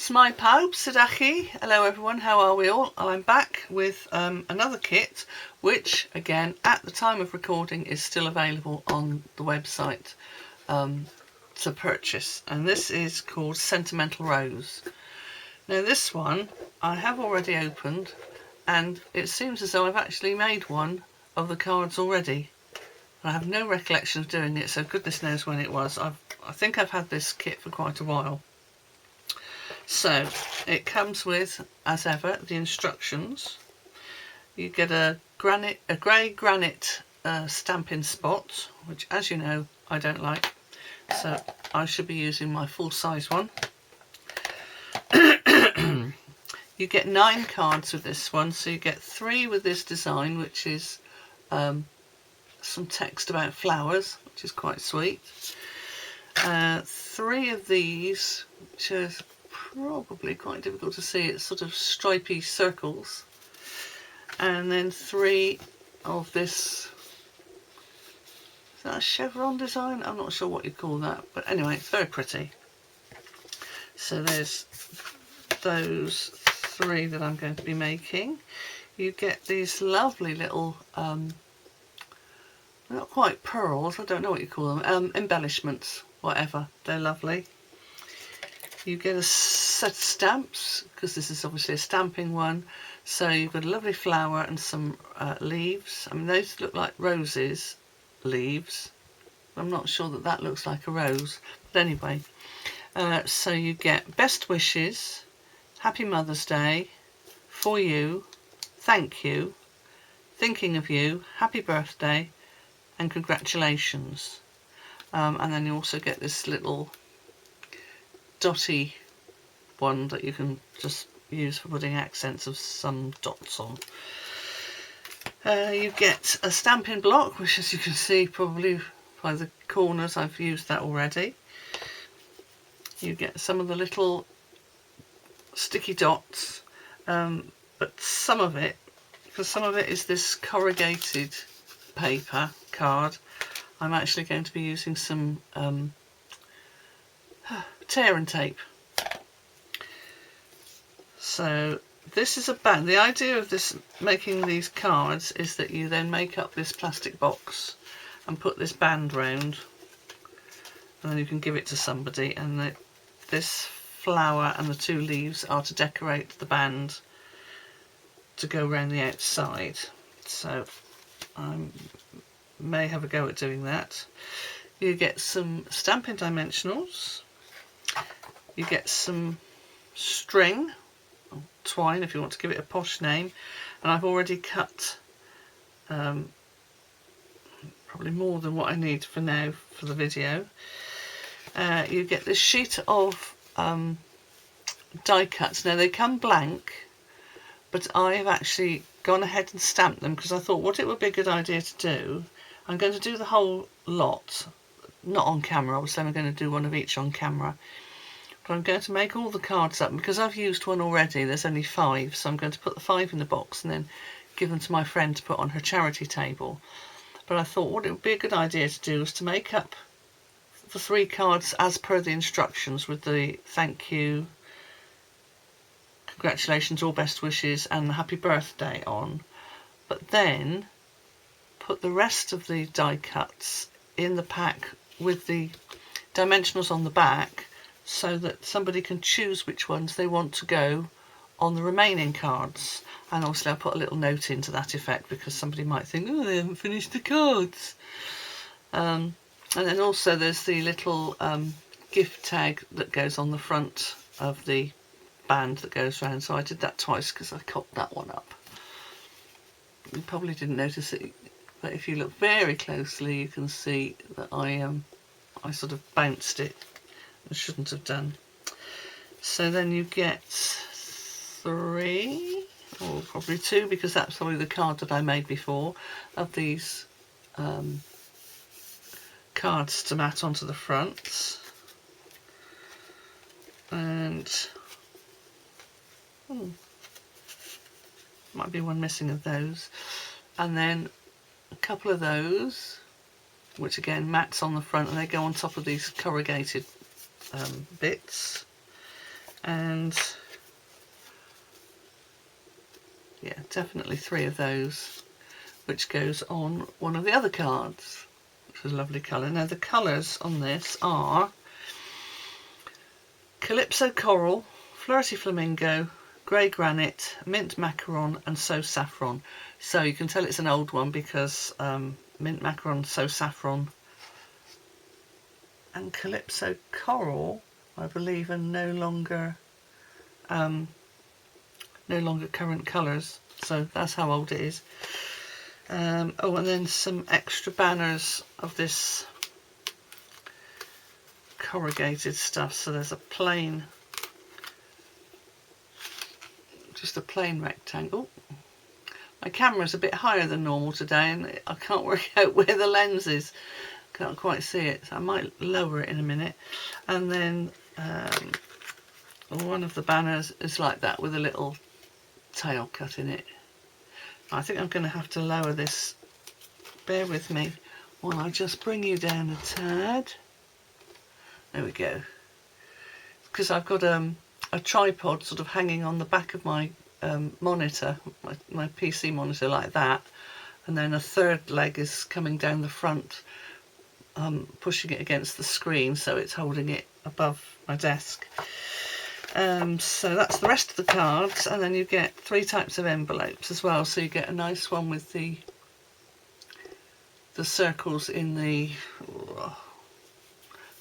Smai pawb, Sadachi. Hello everyone, how are we all? I'm back with another kit, which again at the time of recording is still available on the website to purchase, and this is called Sentimental Rose. Now this one I have already opened, and it seems as though I've actually made one of the cards already. I have no recollection of doing it, so goodness knows when it was. I think I've had this kit for quite a while. So it comes with, as ever, the instructions. You get a grey granite Stampin spot, which, as you know, I don't like. So I should be using my full-size one. You get 9 cards with this one, so you get 3 with this design, which is some text about flowers, which is quite sweet. 3 of these, which are probably quite difficult to see, it's sort of stripy circles, and then 3 of this, is that a chevron design? I'm not sure what you call that, but anyway, it's very pretty. So there's those 3 that I'm going to be making. You get these lovely little not quite pearls, I don't know what you call them, embellishments, whatever, they're lovely. You get a set of stamps, because this is obviously a stamping one. So you've got a lovely flower and some leaves. I mean, those look like roses leaves. I'm not sure that that looks like a rose. But anyway, so you get best wishes, happy Mother's Day, for you, thank you, thinking of you, happy birthday, and congratulations. And then you also get this little dotty one that you can just use for putting accents of some dots on. You get a stamping block, which, as you can see probably by the corners, I've used that already. You get some of the little sticky dots, but some of it, because some of it is this corrugated paper card, I'm actually going to be using some tear and tape. So this is a band. The idea of this, making these cards, is that you then make up this plastic box and put this band round, and then you can give it to somebody, and this flower and the 2 leaves are to decorate the band to go around the outside. So I may have a go at doing that. You get some Stampin' dimensionals. You get some string, or twine if you want to give it a posh name, and I've already cut probably more than what I need for now for the video. You get this sheet of die cuts. Now they come blank, but I've actually gone ahead and stamped them because I thought what it would be a good idea to do. I'm going to do the whole lot, not on camera, obviously I'm going to do one of each on camera. But I'm going to make all the cards up, because I've used one already, there's only 5, so I'm going to put the 5 in the box and then give them to my friend to put on her charity table. But I thought what it would be a good idea to do is to make up the 3 cards as per the instructions, with the thank you, congratulations, all best wishes and happy birthday on, but then put the rest of the die cuts in the pack with the dimensionals on the back, so that somebody can choose which ones they want to go on the remaining cards. And obviously I'll put a little note into that effect, because somebody might think, oh, they haven't finished the cards. And then also there's the little gift tag that goes on the front of the band that goes round, so I did that twice because I cocked that one up. You probably didn't notice it, but if you look very closely you can see that I sort of bounced it. I shouldn't have done. So then you get 3, or probably 2, because that's probably the card that I made before, of these cards to mat onto the front. And might be one missing of those. And then a couple of those, which again mats on the front, and they go on top of these corrugated bits. and yeah, definitely 3 of those, which goes on one of the other cards, which is a lovely colour. Now the colours on this are Calypso Coral, Flirty Flamingo, Grey Granite, Mint Macaron and So Saffron. So you can tell it's an old one because Mint Macaron, So Saffron and Calypso Coral, I believe, are no longer current colours, so that's how old it is. Oh, and then some extra banners of this corrugated stuff. So there's a plain, just a plain rectangle. My camera's a bit higher than normal today and I can't work out where the lens is. Can't quite see it, so I might lower it in a minute. And then one of the banners is like that with a little tail cut in it. I think I'm going to have to lower this. Bear with me while I just bring you down a tad. There we go. Because I've got a tripod sort of hanging on the back of my monitor, my PC monitor like that, and then a third leg is coming down the front, pushing it against the screen, so it's holding it above my desk. So that's the rest of the cards, and then you get 3 types of envelopes as well. So you get a nice one with the circles in the,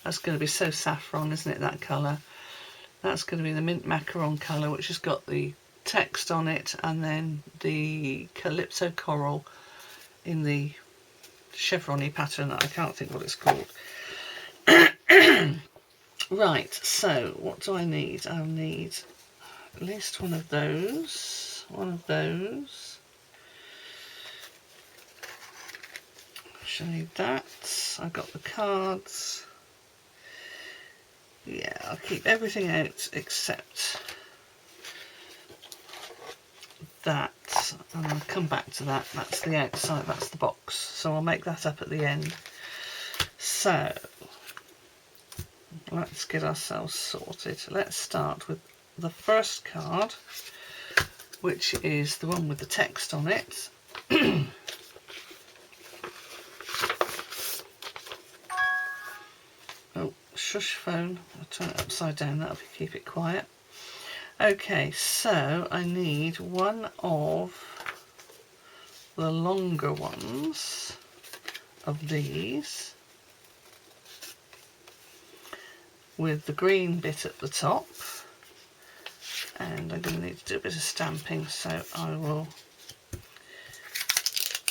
that's going to be So Saffron, isn't it, that colour? That's going to be the Mint Macaron colour, which has got the text on it, and then the Calypso Coral in the chevron-y pattern that I can't think what it's called. Right, so what do I need? I'll need at least one of those, I need that. I've got the cards. Yeah, I'll keep everything out except that, and I'll come back to that. That's the outside, that's the box, so I'll make that up at the end. So let's get ourselves sorted. Let's start with the first card, which is the one with the text on it. Oh, shush phone. I'll turn it upside down, that'll keep it quiet. Okay, so I need one of the longer ones of these with the green bit at the top, and I'm going to need to do a bit of stamping, so I will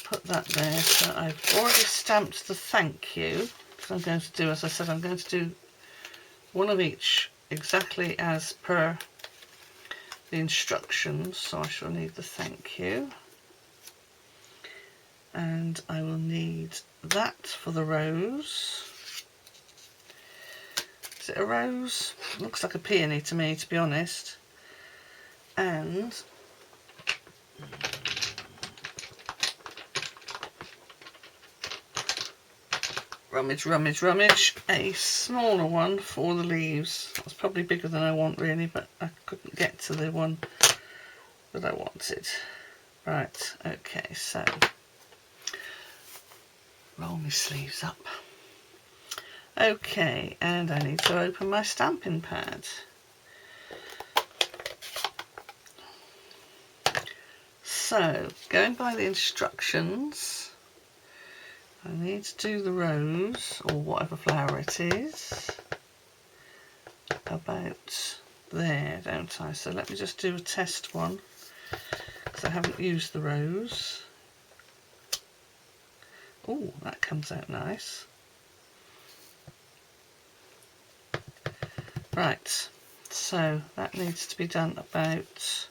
put that there. So I've already stamped the thank you, because I'm going to do, as I said, I'm going to do one of each exactly as per the instructions. So I shall need the thank you, and I will need that for the rose. Is it a rose? It looks like a peony to me, to be honest. And rummage, rummage, rummage, a smaller one for the leaves. That's probably bigger than I want really, but I couldn't get to the one that I wanted. Right, okay, so roll my sleeves up. Okay, and I need to open my stamping pad. So, going by the instructions, I need to do the rose, or whatever flower it is, about there, don't I? So let me just do a test one, because I haven't used the rose. Oh, that comes out nice. Right, so that needs to be done about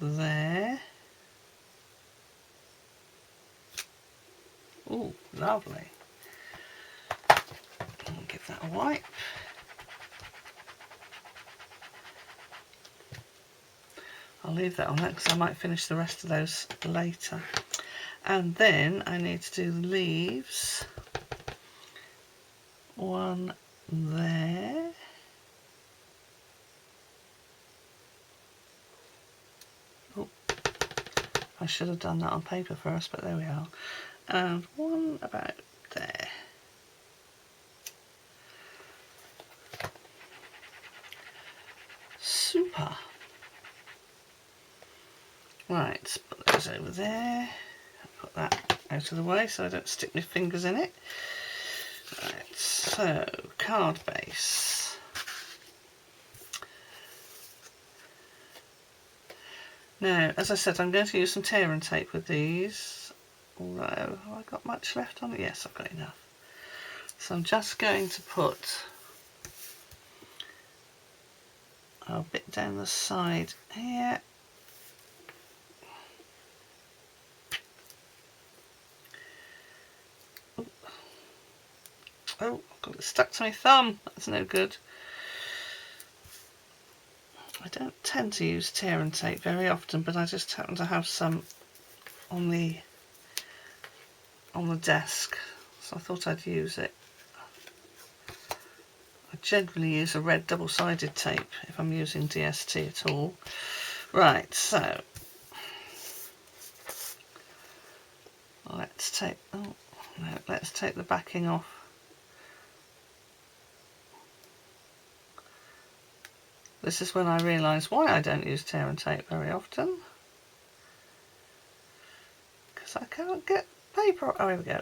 there. Oh, lovely. I'll give that a wipe. I'll leave that on there because I might finish the rest of those later. And then I need to do the leaves. One there. I should have done that on paper first, but there we are. And one about there. Super. Right, put those over there. Put that out of the way so I don't stick my fingers in it. Right, so card base. Now, as I said, I'm going to use some tear and tape with these. Although, have I got much left on it? Yes, I've got enough. So I'm just going to put a bit down the side here. Oh, I've got it stuck to my thumb. That's no good. I don't tend to use tear and tape very often, but I just happen to have some on the desk, so I thought I'd use it. I generally use a red double-sided tape if I'm using DST at all. Right, so let's take the backing off. This is when I realise why I don't use tear and tape very often. Because I can't get paper. Oh, here we go.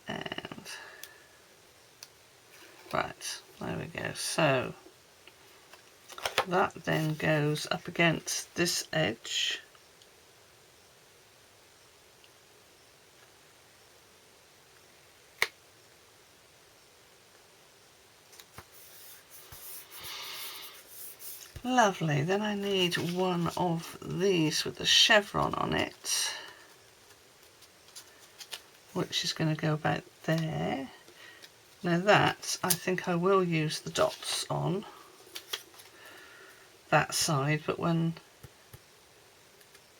And right, there we go. So that then goes up against this edge. Lovely. Then I need one of these with the chevron on it, which is going to go about there. Now that, I think I will use the dots on that side, but when...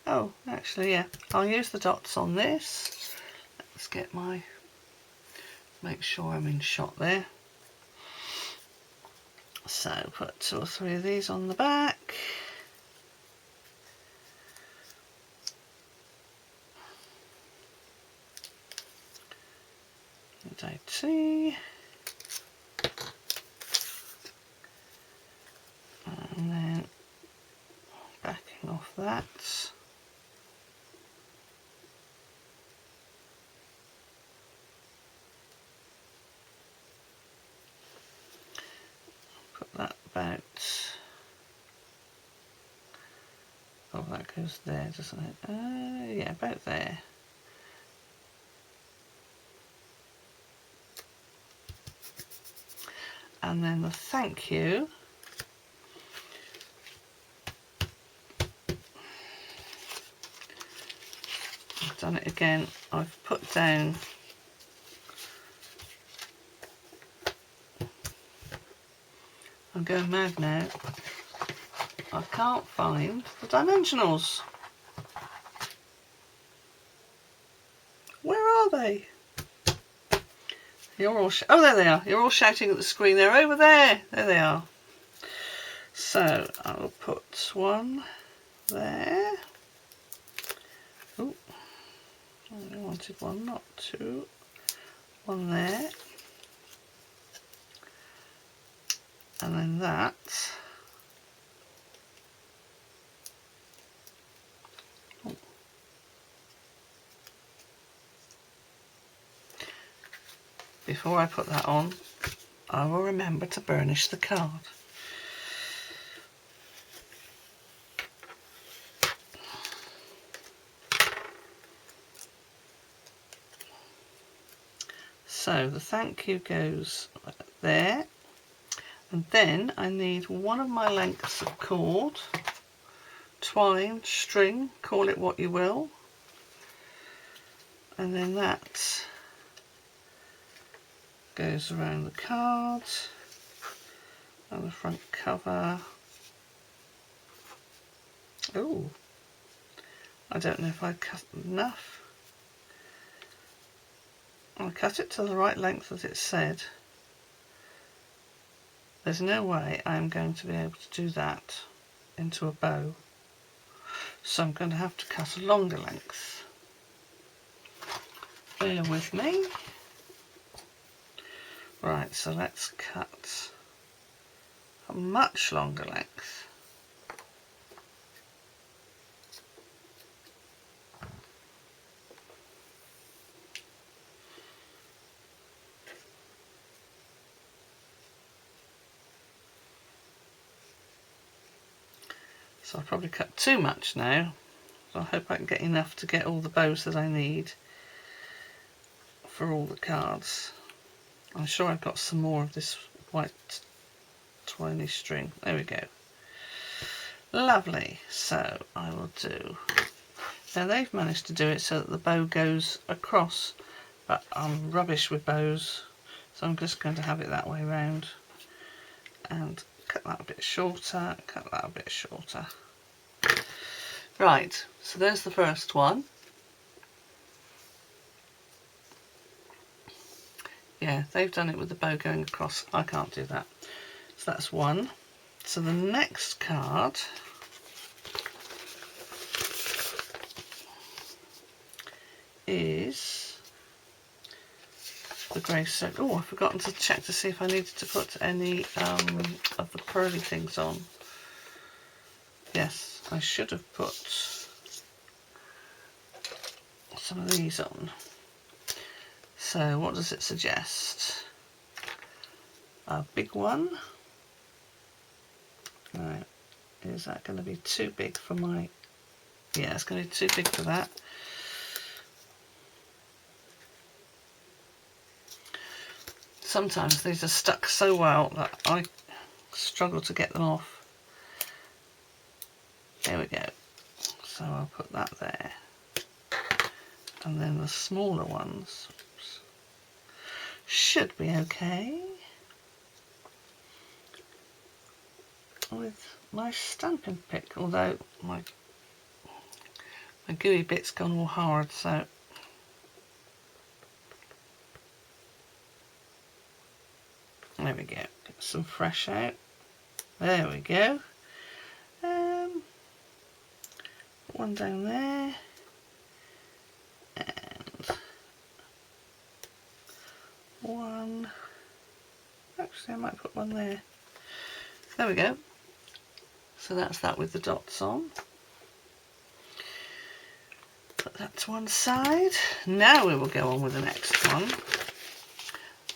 Oh, actually, yeah, I'll use the dots on this. Let's get my... Make sure I'm in shot there. So put 2 or 3 of these on the back. And IT. And then backing off that. Put that about... Oh, that goes there, doesn't it? Yeah, about there. And then the thank you. I've done it again. I've put down I'm going mad now. I can't find the dimensionals. Where are they? You're all oh, there they are. You're all shouting at the screen. They're over there. There they are. So I'll put one there. Oh, I wanted one, not two. One there. And then that. Oh. Before I put that on, I will remember to burnish the card. So the thank you goes there, and then I need one of my lengths of cord, twine, string, call it what you will, and then that goes around the card and the front cover. Oh, I don't know if I cut enough. I cut it to the right length as it said. there's no way I'm going to be able to do that into a bow. So I'm going to have to cut a longer length. Bear with me. Right, so let's cut a much longer length. So I've probably cut too much now. So I hope I can get enough to get all the bows that I need for all the cards. I'm sure I've got some more of this white twiny string. There we go. Lovely. So I will do... Now they've managed to do it so that the bow goes across, but I'm rubbish with bows, so I'm just going to have it that way round. And cut that a bit shorter, cut that a bit shorter. Right, so there's the first one. Yeah, they've done it with the bow going across. I can't do that. So that's one. So the next card is the grey silk. Oh, I've forgotten to check to see if I needed to put any of the pearly things on. Yes, I should have put some of these on. So what does it suggest? A big one. Right, is that going to be too big for my... Yeah, it's going to be too big for that. Sometimes these are stuck so well that I struggle to get them off. There we go. So I'll put that there. And then the smaller ones should be okay with my Stampin' pick, although my gooey bit's gone all hard, so there we go. Get some fresh out. There we go. One down there, and one. Actually, I might put one there. There we go. So that's that with the dots on. Put that to one side. Now we will go on with the next one,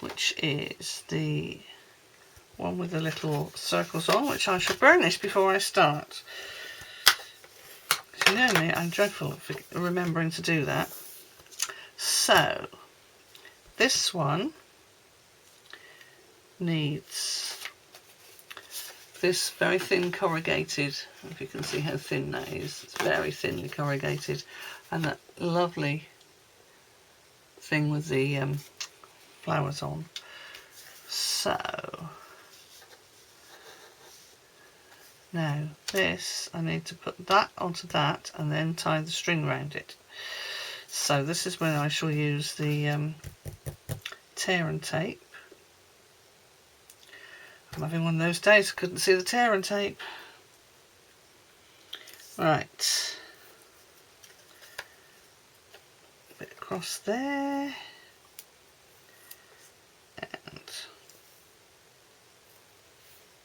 which is the one with the little circles on, which I shall burnish before I start. You know me, I'm dreadful at remembering to do that. So this one needs this very thin corrugated, if you can see how thin that is, it's very thinly corrugated, and that lovely thing with the flowers on. So now this, I need to put that onto that and then tie the string around it. So this is when I shall use the tear and tape. I'm having one of those days, I couldn't see the tear and tape. Right. A bit across there. And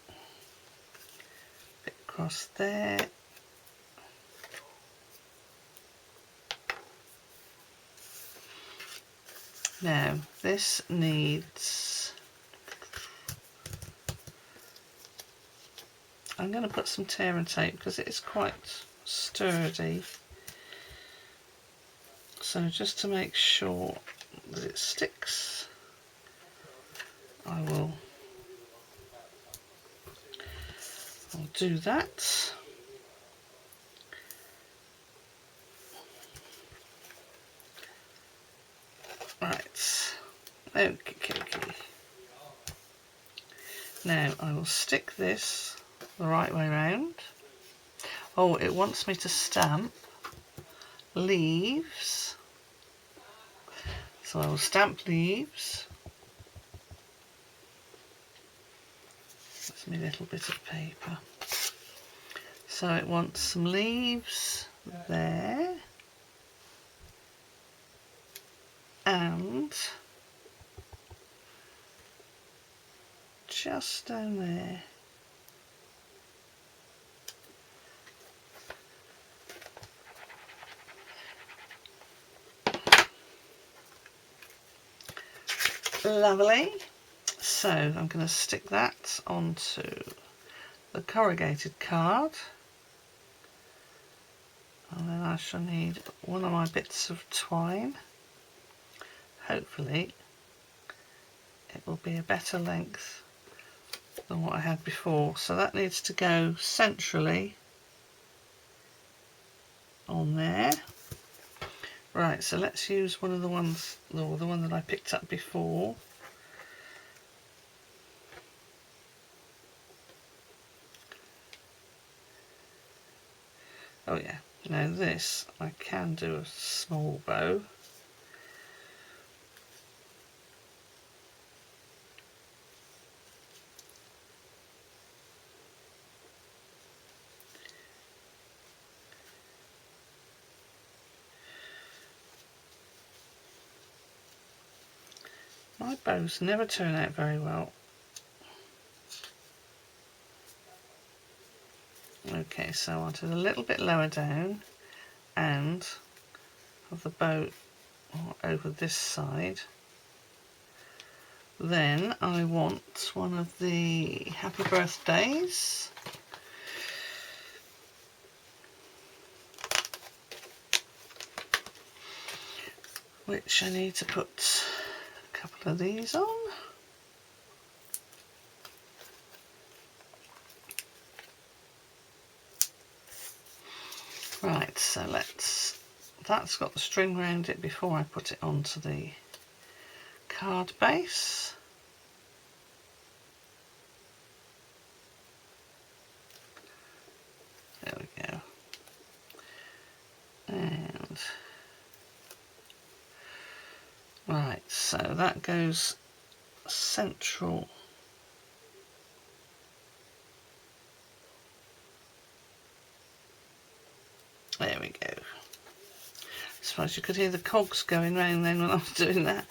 a bit across there. Now, this needs... I'm going to put some tear and tape because it is quite sturdy. So just to make sure that it sticks, I'll do that. Right, okay. Now I will stick this the right way round. Oh, it wants me to stamp leaves. So I will stamp leaves. my little bit of paper. So it wants some leaves there, and just down there. Lovely. So I'm going to stick that onto the corrugated card, and then I shall need one of my bits of twine. Hopefully it will be a better length than what I had before. So that needs to go centrally on there. Right, so let's use one of the ones, or the one that I picked up before. Oh yeah, now this, I can do a small bow. My bows never turn out very well. Okay, so I want it a little bit lower down and have the bow over this side. Then I want one of the happy birthdays. Which I need to put a couple of these on. Right, so that's got the string around it before I put it onto the card base. There we go. And right, so that goes central. There we go. I suppose you could hear the cogs going round then when I was doing that.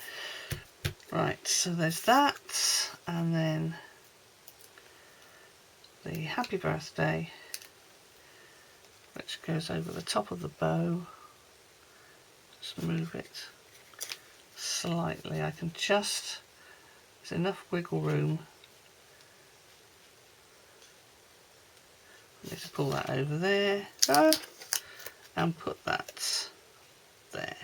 Right, so there's that, and then the happy birthday, which goes over the top of the bow. Just move it slightly. I can just, there's enough wiggle room. I need to pull that over there. Go. And put that there.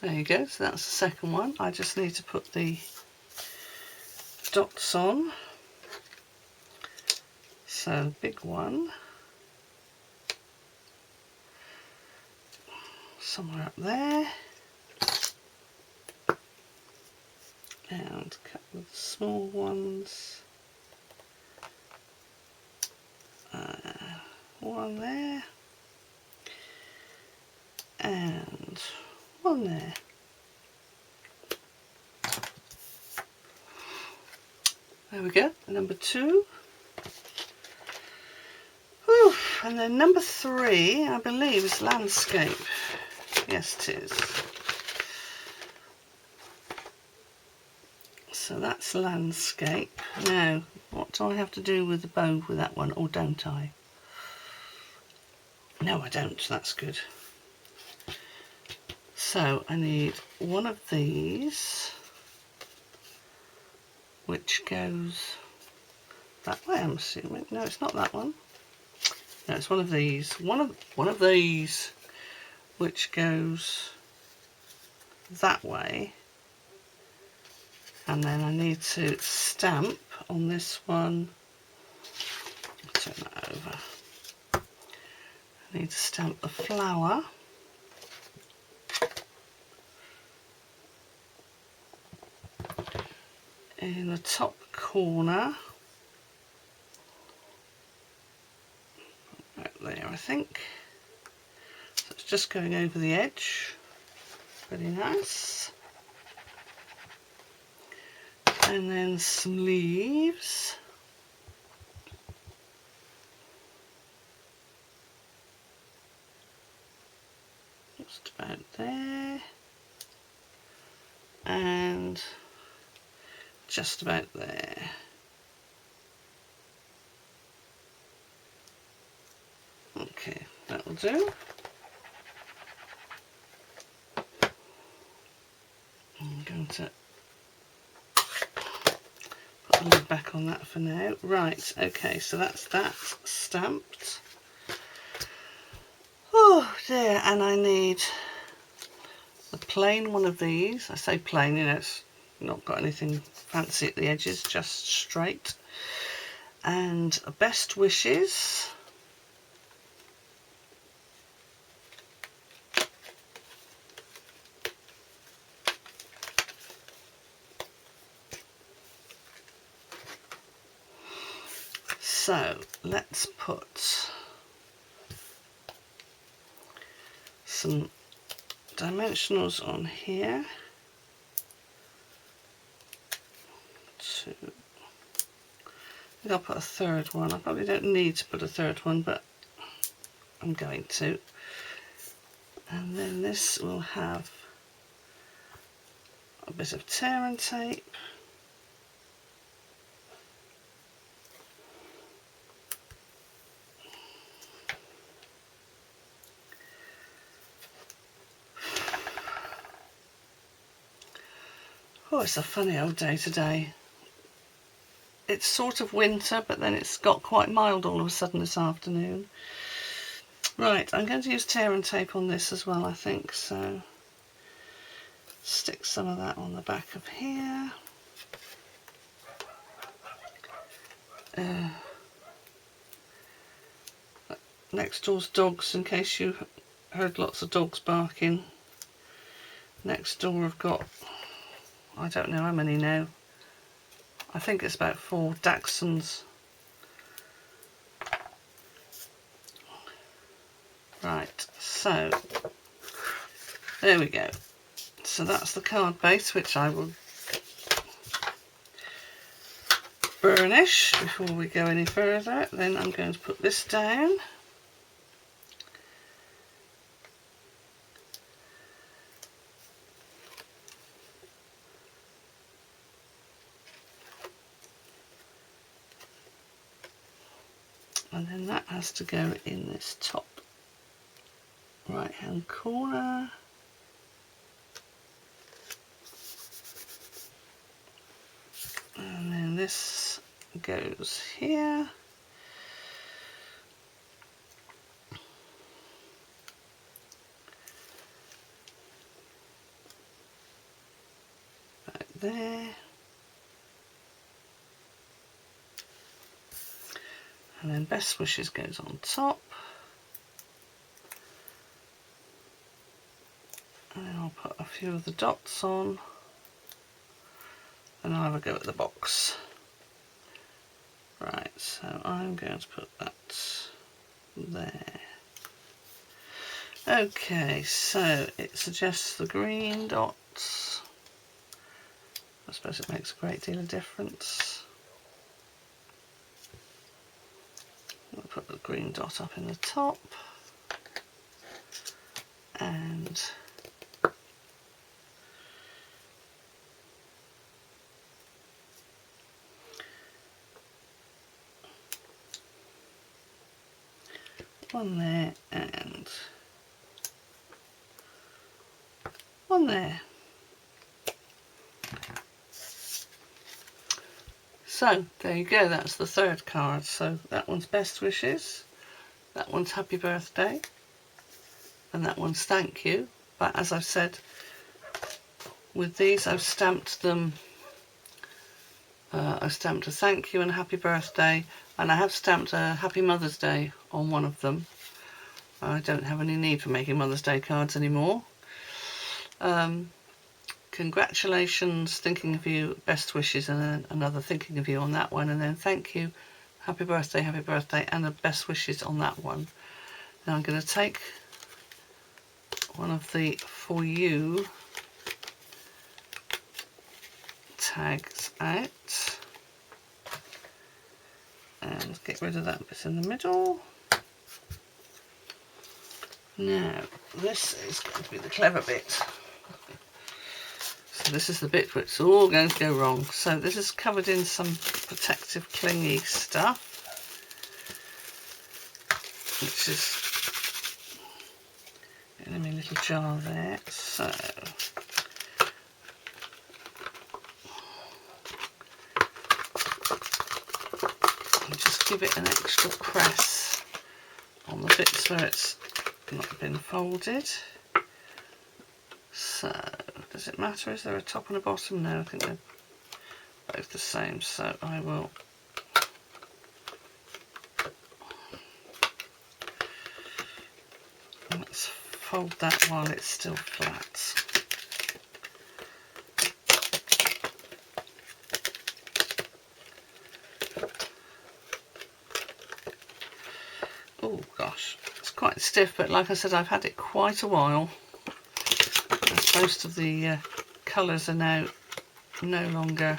There you go, so that's the second one. I just need to put the dots on. So big one, somewhere up there, and a couple of small ones. One there and one there. There we go, number 2. Whew. And then number 3, I believe, is landscape. Yes, it is. So that's landscape. Now, what do I have to do with the bow with that one, or don't I? No, I don't. That's good. So I need one of these, which goes that way, I'm assuming. No, it's not that one. No, it's one of these. One of these, which goes that way. And then I need to stamp on this one. Turn that over. I need to stamp the flower. In the top corner. Right there, I think. So it's just going over the edge. Pretty nice. And then some leaves. Just about there. And just about there. Okay, that will do. I'm going to put the lid back on that for now. Right, okay, so that's that stamped. Oh dear, and I need a plain one of these. I say plain, you know, it's not got anything fancy at the edges, just straight. And a best wishes. So let's put some dimensionals on here. I think I'll put a third one. I probably don't need to put a third one, but I'm going to. And then this will have a bit of tear and tape. Oh, it's a funny old day today. It's sort of winter, but then it's got quite mild all of a sudden this afternoon. Right, I'm going to use tear and tape on this as well, I think, so stick some of that on the back of here. Next door's dogs, in case you heard lots of dogs barking. Next door I've got, I don't know how many now. I think it's about 4 Dachshunds. Right, so there we go. So that's the card base, which I will burnish before we go any further. Then I'm going to put this down. And then that has to go in this top right hand corner. And then this goes here. Right there. And then best wishes goes on top. And then I'll put a few of the dots on. And I'll have a go at the box. Right, so I'm going to put that there. Okay, so it suggests the green dots. I suppose it makes a great deal of difference. I'll put the green dot up in the top. And one there and one there. So there you go, that's the third card. So that one's best wishes, that one's happy birthday, and that one's thank you. But as I've said, with these I've stamped them. I stamped a thank you and a happy birthday, and I have stamped a happy Mother's Day on one of them. I don't have any need for making Mother's Day cards anymore. Congratulations, thinking of you, best wishes, and then another thinking of you on that one, and then thank you, happy birthday, and the best wishes on that one. Now I'm going to take one of the for you tags out and get rid of that bit in the middle. Now this is going to be the clever bit. So this is the bit where it's all going to go wrong. So this is covered in some protective clingy stuff, which is in my little jar there. So just give it an extra press on the bits where it's not been folded. So does it matter? Is there a top and a bottom? No, I think they're both the same. So I will let's fold that while it's still flat. Oh gosh, it's quite stiff, but like I said, I've had it quite a while. As most of the colours are now no longer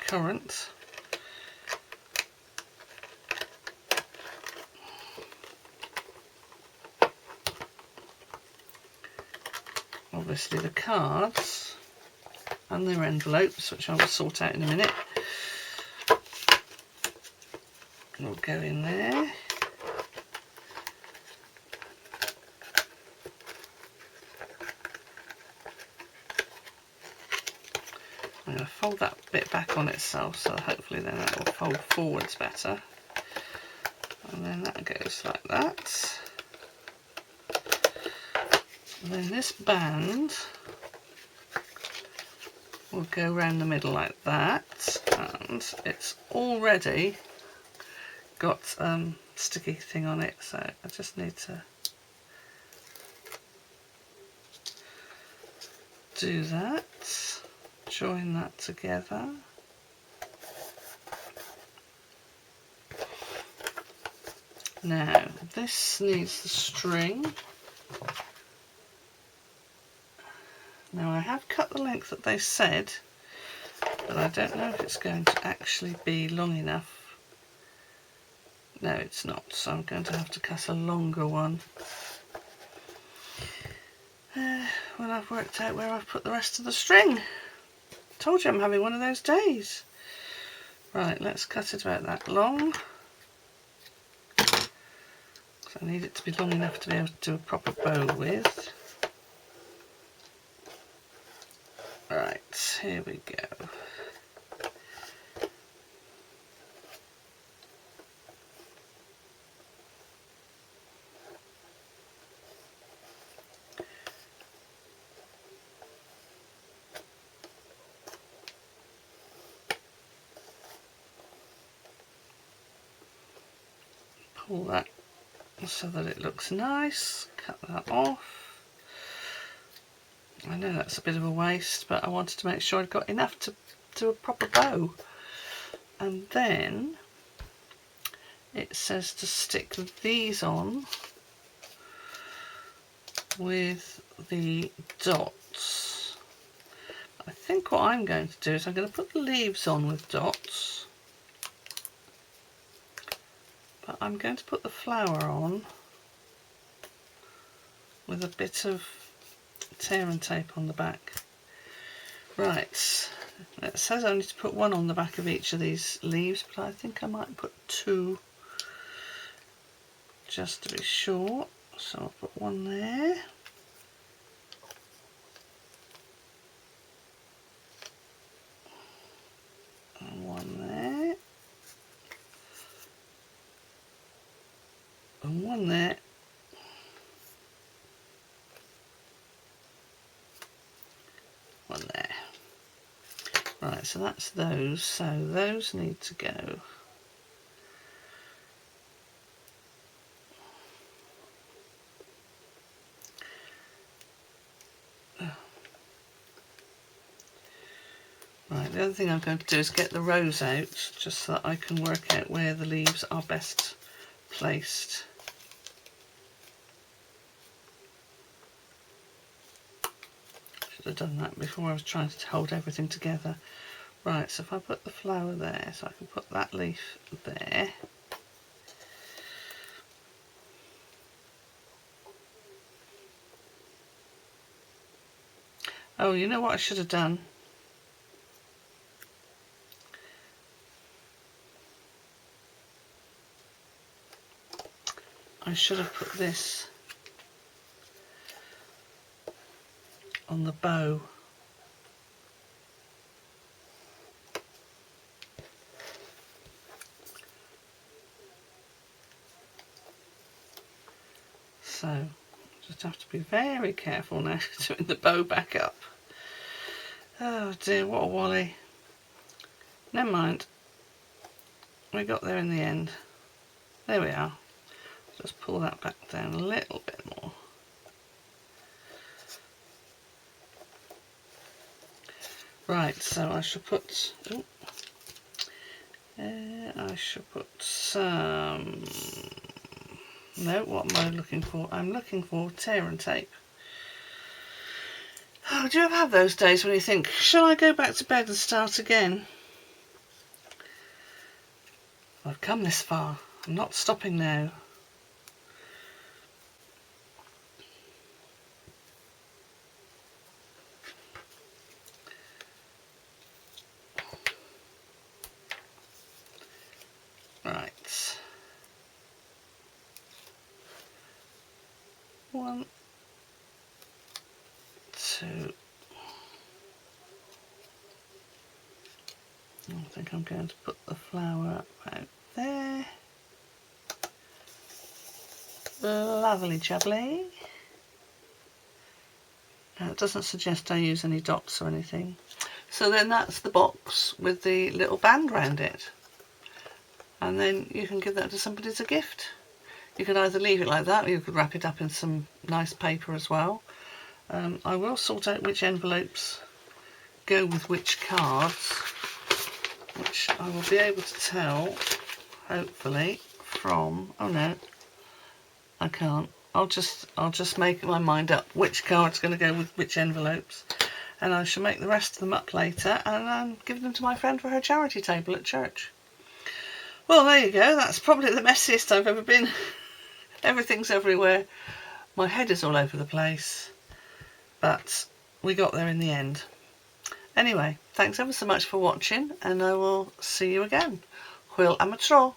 current. Obviously the cards and their envelopes, which I will sort out in a minute, will go in there. I'm going to fold that bit back on itself, so hopefully then that will fold forwards better. And then that goes like that. And then this band will go around the middle like that, and it's already got sticky thing on it, so I just need to do that, join that together. Now this needs the string. Now I have cut the length that they said, but I don't know if it's going to actually be long enough. No, it's not, so I'm going to have to cut a longer one when I've worked out where I've put the rest of the string. Told you I'm having one of those days. Right, let's cut it about that long. So I need it to be long enough to be able to do a proper bow with. Right, here we go. Pull that so that it looks nice, cut that off. I know that's a bit of a waste, but I wanted to make sure I'd got enough to do a proper bow. And then it says to stick these on with the dots. I think what I'm going to do is I'm going to put the leaves on with dots, but I'm going to put the flower on with a bit of tear and tape on the back. Right, it says only to put one on the back of each of these leaves, but I think I might put two just to be sure. So I'll put one there. And one there. And one there. One there. Right, so that's those. So those need to go. Right, the other thing I'm going to do is get the rose out, just so that I can work out where the leaves are best placed. Should have done that before I was trying to hold everything together. Right, so if I put the flower there, so I can put that leaf there. Oh, you know what I should have done? I should have put this on the bow. So, just have to be very careful now doing the bow back up. Oh dear, what a wally. Never mind. We got there in the end. There we are. Just pull that back down a little bit more. Right, so I should put... I should put some... No, what am I looking for? I'm looking for tear and tape. Oh, do you ever have those days when you think, shall I go back to bed and start again? I've come this far. I'm not stopping now. Right. 1, 2. I think I'm going to put the flower out there. Lovely jubbly. It doesn't suggest I use any dots or anything. So then that's the box with the little band around it. And then you can give that to somebody as a gift. You could either leave it like that, or you could wrap it up in some nice paper as well. I will sort out which envelopes go with which cards, which I will be able to tell, hopefully, from... Oh no, I can't. I'll just make my mind up which card's going to go with which envelopes, and I shall make the rest of them up later and give them to my friend for her charity table at church. Well, there you go. That's probably the messiest I've ever been. Everything's everywhere. My head is all over the place. But we got there in the end. Anyway, thanks ever so much for watching, and I will see you again. Hwyl am y tro.